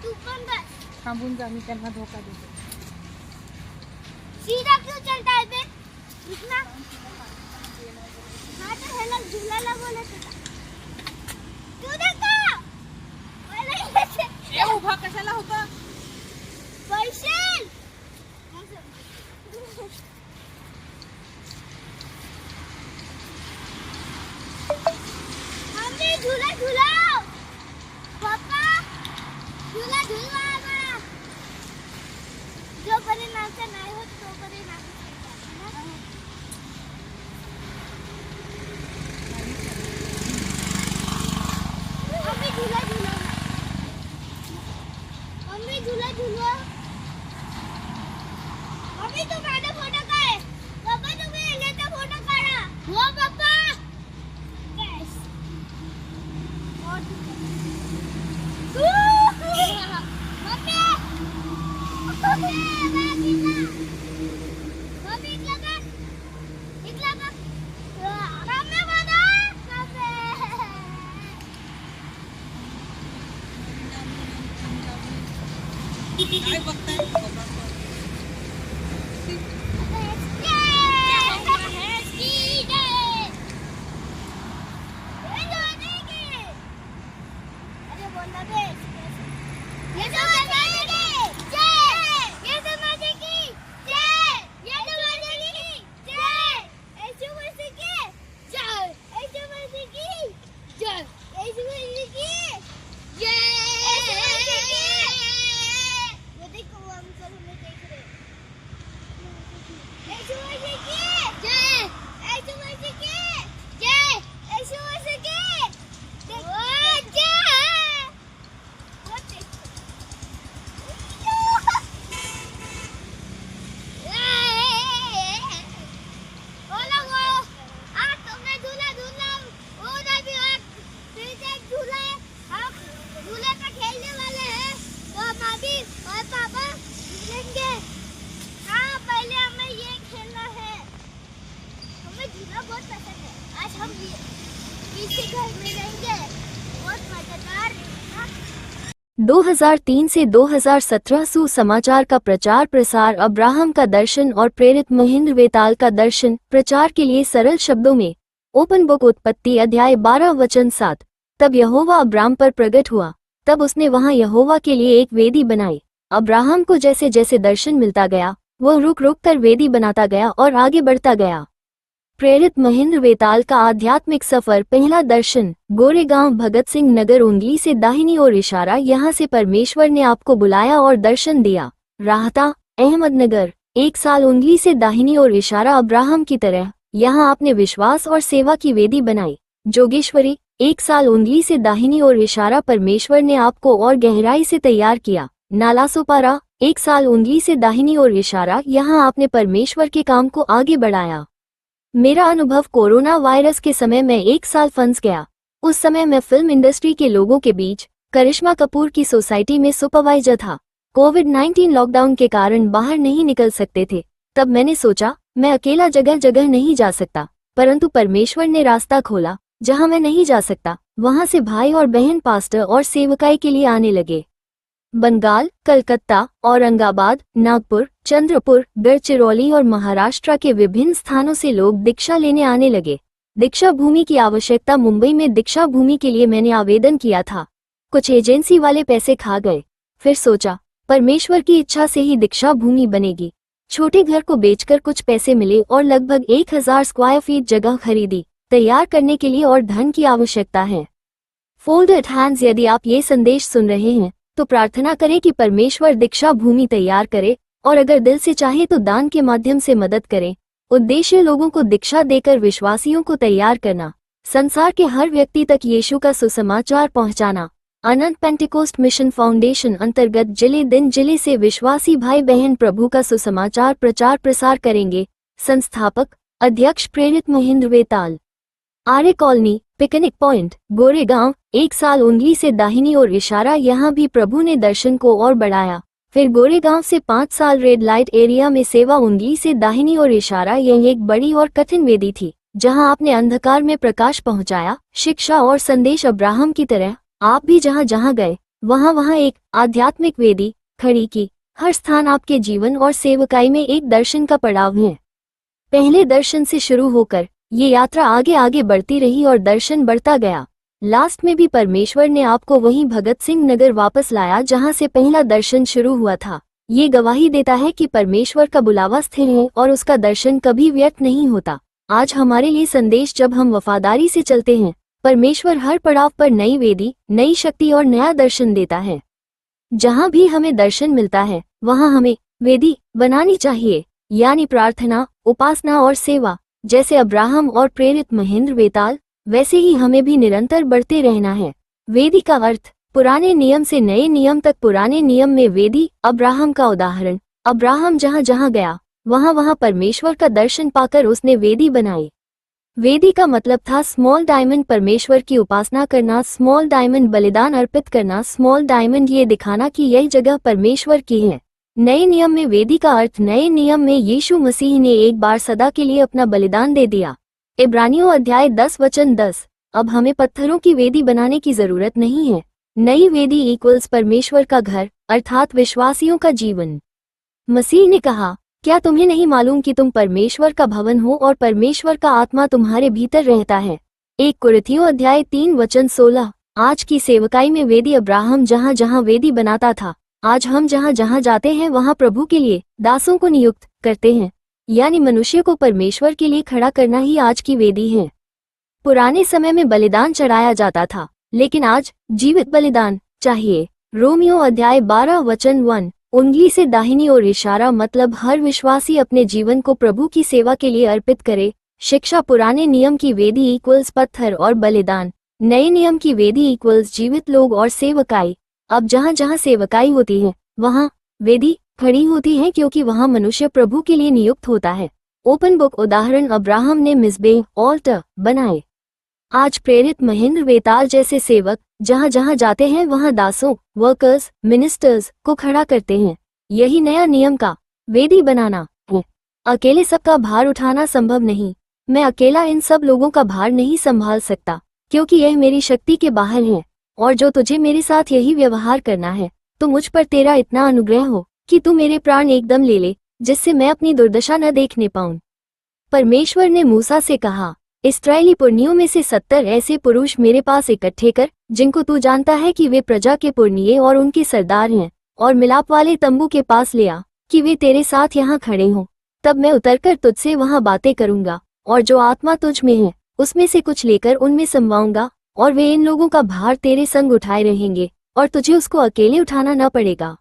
तू पण थांबून जा, मी त्यांना धोका देतो. सीधा क्यों चलता है बे? इतना हाँ तो है ना झूला बोलत होता. तू देखा ए उभा कशाला होता? पैसे हमने झूला झूलाओ पापा, झूला झूलवा आम्हाला. जोपर्यंत आमचं नाही होत तोपर्यंत आम्ही झूला झूलवा. मम्मी झूला झूलवा. मम्मी तू माझा फोटो काढ. पप्पा तुम्ही याचा फोटो काढा. हो पप्पा. बस. काय बघताय? बहुत पसंद है. आज हम इसी घर में रहेंगे. बहुत मजेदार है. 2003 से 2017 सुसमाचार का प्रचार प्रसार. अब्राहम का दर्शन और प्रेरित महेंद्र वेताल का दर्शन. प्रचार के लिए सरल शब्दों में. ओपन बुक उत्पत्ति अध्याय 12 वचन 7. तब यहोवा अब्राम पर प्रकट हुआ. तब उसने वहां यहोवा के लिए एक वेदी बनाई. अब्राहम को जैसे जैसे दर्शन मिलता गया वह रुक रुक कर वेदी बनाता गया और आगे बढ़ता गया. प्रेरित महेंद्र वेताल का आध्यात्मिक सफर. पहला दर्शन. गोरेगांव भगत सिंह नगर. उंगली से दाहिनी ओर इशारा. यहाँ से परमेश्वर ने आपको बुलाया और दर्शन दिया. राहता अहमदनगर. 1 साल. उंगली से दाहिनी ओर इशारा. अब्राहम की तरह यहाँ आपने विश्वास और सेवा की वेदी बनाई. जोगेश्वरी. 1 साल. उंगली से दाहिनी ओर इशारा. परमेश्वर ने आपको और गहराई से तैयार किया. नालासोपारा. 1 साल. उंगली से दाहिनी ओर इशारा. यहाँ आपने परमेश्वर के काम को आगे बढ़ाया. मेरा अनुभव. कोरोना वायरस के समय मैं 1 साल फंस गया. उस समय मैं फिल्म इंडस्ट्री के लोगों के बीच करिश्मा कपूर की सोसाइटी में सुपरवाइजर था. कोविड-19 लॉकडाउन के कारण बाहर नहीं निकल सकते थे. तब मैंने सोचा मैं अकेला जगह जगह नहीं जा सकता, परंतु परमेश्वर ने रास्ता खोला. जहां मैं नहीं जा सकता वहां से भाई और बहन पास्टर और सेवकाई के लिए आने लगे. बंगाल, कलकत्ता, औरंगाबाद, नागपुर, चंद्रपुर, गढ़चिरौली और महाराष्ट्र के विभिन्न स्थानों से लोग दीक्षा लेने आने लगे. दीक्षा भूमि की आवश्यकता. मुंबई में दीक्षा भूमि के लिए मैंने आवेदन किया था. कुछ एजेंसी वाले पैसे खा गए. फिर सोचा परमेश्वर की इच्छा से ही दीक्षा भूमि बनेगी. छोटे घर को बेचकर कुछ पैसे मिले और लगभग 1000 स्क्वायर फीट जगह खरीदी. तैयार करने के लिए और धन की आवश्यकता है. Folded hands. यदि आप ये संदेश सुन रहे हैं तो प्रार्थना करें कि परमेश्वर दीक्षा भूमि तैयार करे और अगर दिल से चाहे तो दान के माध्यम से मदद करें। उद्देश्य लोगों को दीक्षा देकर विश्वासियों को तैयार करना, संसार के हर व्यक्ति तक यीशु का सुसमाचार पहुंचाना। अनंत पेंटिकोस्ट मिशन फाउंडेशन अंतर्गत जिले दिन जिले से विश्वासी भाई बहन प्रभु का सुसमाचार प्रचार प्रसार करेंगे। संस्थापक अध्यक्ष प्रेरित महेंद्र वेताल। आर्य कॉलोनी, पिकनिक पॉइंट, गोरेगांव। 1 साल उंगली से दाहिनी ओर इशारा। यहाँ भी प्रभु ने दर्शन को और बढ़ाया। फिर गोरेगांव से 5 साल रेड लाइट एरिया में सेवा, उंगली से दाहिनी ओर इशारा। यह एक बड़ी और कठिन वेदी थी जहां आपने अंधकार में प्रकाश पहुंचाया, शिक्षा और संदेश अब्राहम की तरह। आप भी जहां जहां गए वहां एक आध्यात्मिक वेदी खड़ी की। हर स्थान आपके जीवन और सेवकाई में एक दर्शन का पड़ाव है। पहले दर्शन से शुरू होकर ये यात्रा आगे आगे बढ़ती रही और दर्शन बढ़ता गया। लास्ट में भी परमेश्वर ने आपको वहीं भगत सिंह नगर वापस लाया जहां से पहला दर्शन शुरू हुआ था। ये गवाही देता है कि परमेश्वर का बुलावा स्थिर है और उसका दर्शन कभी व्यर्थ नहीं होता। आज हमारे लिए संदेश, जब हम वफादारी से चलते हैं, परमेश्वर हर पड़ाव पर नई वेदी, नई शक्ति और नया दर्शन देता है। जहां भी हमें दर्शन मिलता है वहां हमें वेदी बनानी चाहिए, यानी प्रार्थना, उपासना और सेवा। जैसे अब्राहम और प्रेरित महेंद्र वेताल, वैसे ही हमें भी निरंतर बढ़ते रहना है। वेदी का अर्थ पुराने नियम से नए नियम तक। पुराने नियम में वेदी, अब्राहम का उदाहरण। अब्राहम जहां जहां गया वहां परमेश्वर का दर्शन पाकर उसने वेदी बनाई। वेदी का मतलब था स्मॉल डायमंड, परमेश्वर की उपासना करना। स्मॉल डायमंड, बलिदान अर्पित करना। स्मॉल डायमंड, ये दिखाना कि यह जगह परमेश्वर की है। नए नियम में वेदी का अर्थ, नए नियम में यीशु मसीह ने एक बार सदा के लिए अपना बलिदान दे दिया। इब्रानियों अध्याय 10 वचन 10। अब हमें पत्थरों की वेदी बनाने की जरूरत नहीं है। नई वेदी इक्वल्स परमेश्वर का घर, अर्थात विश्वासियों का जीवन। मसीह ने कहा, क्या तुम्हें नहीं मालूम कि तुम परमेश्वर का भवन हो और परमेश्वर का आत्मा तुम्हारे भीतर रहता है। 1 कुरिन्थियों अध्याय 3 वचन 16। आज की सेवकाई में वेदी अब्राहम जहां जहां वेदी बनाता था, आज हम जहां जहां जाते हैं वहां प्रभु के लिए दासों को नियुक्त करते हैं, यानी मनुष्य को परमेश्वर के लिए खड़ा करना ही आज की वेदी है। पुराने समय में बलिदान चढ़ाया जाता था, लेकिन आज जीवित बलिदान चाहिए। रोमियो अध्याय 12 वचन 1। उंगली से दाहिनी ओर इशारा, मतलब हर विश्वासी अपने जीवन को प्रभु की सेवा के लिए अर्पित करे। शिक्षा, पुराने नियम की वेदी इक्वल्स पत्थर और बलिदान। नए नियम की वेदी इक्वल्स जीवित लोग और सेवकाई। अब जहां जहां सेवकाई होती है वहां वेदी खड़ी होती है, क्योंकि वहां मनुष्य प्रभु के लिए नियुक्त होता है। ओपन बुक उदाहरण, अब्राहम ने मिस्बे ऑल्टर बनाए। आज प्रेरित महेंद्र वेताल जैसे सेवक जहां जहां जाते हैं वहां दासों, वर्कर्स, मिनिस्टर्स को खड़ा करते हैं। यही नया नियम का वेदी बनाना है। अकेले सबका भार उठाना संभव नहीं। मैं अकेला इन सब लोगों का भार नहीं संभाल सकता, क्योंकि यह मेरी शक्ति के बाहर है। और जो तुझे मेरे साथ यही व्यवहार करना है, तो मुझ पर तेरा इतना अनुग्रह हो कि तू मेरे प्राण एकदम ले ले, जिससे मैं अपनी दुर्दशा न देखने पाऊं। परमेश्वर ने मूसा से कहा, इस्राएली पुरनियों में से 70 ऐसे पुरुष मेरे पास इकट्ठे कर, जिनको तू जानता है कि वे प्रजा के पुरनिये और उनके सरदार हैं, और मिलाप वाले तंबू के पास ले आ कि वे तेरे साथ यहाँ खड़े हों। तब मैं उतरकर तुझसे वहाँ बातें करूंगा, और जो आत्मा तुझ में है उसमें से कुछ लेकर उनमें समवाऊंगा, और वे इन लोगों का भार तेरे संग उठाए रहेंगे, और तुझे उसको अकेले उठाना न पड़ेगा।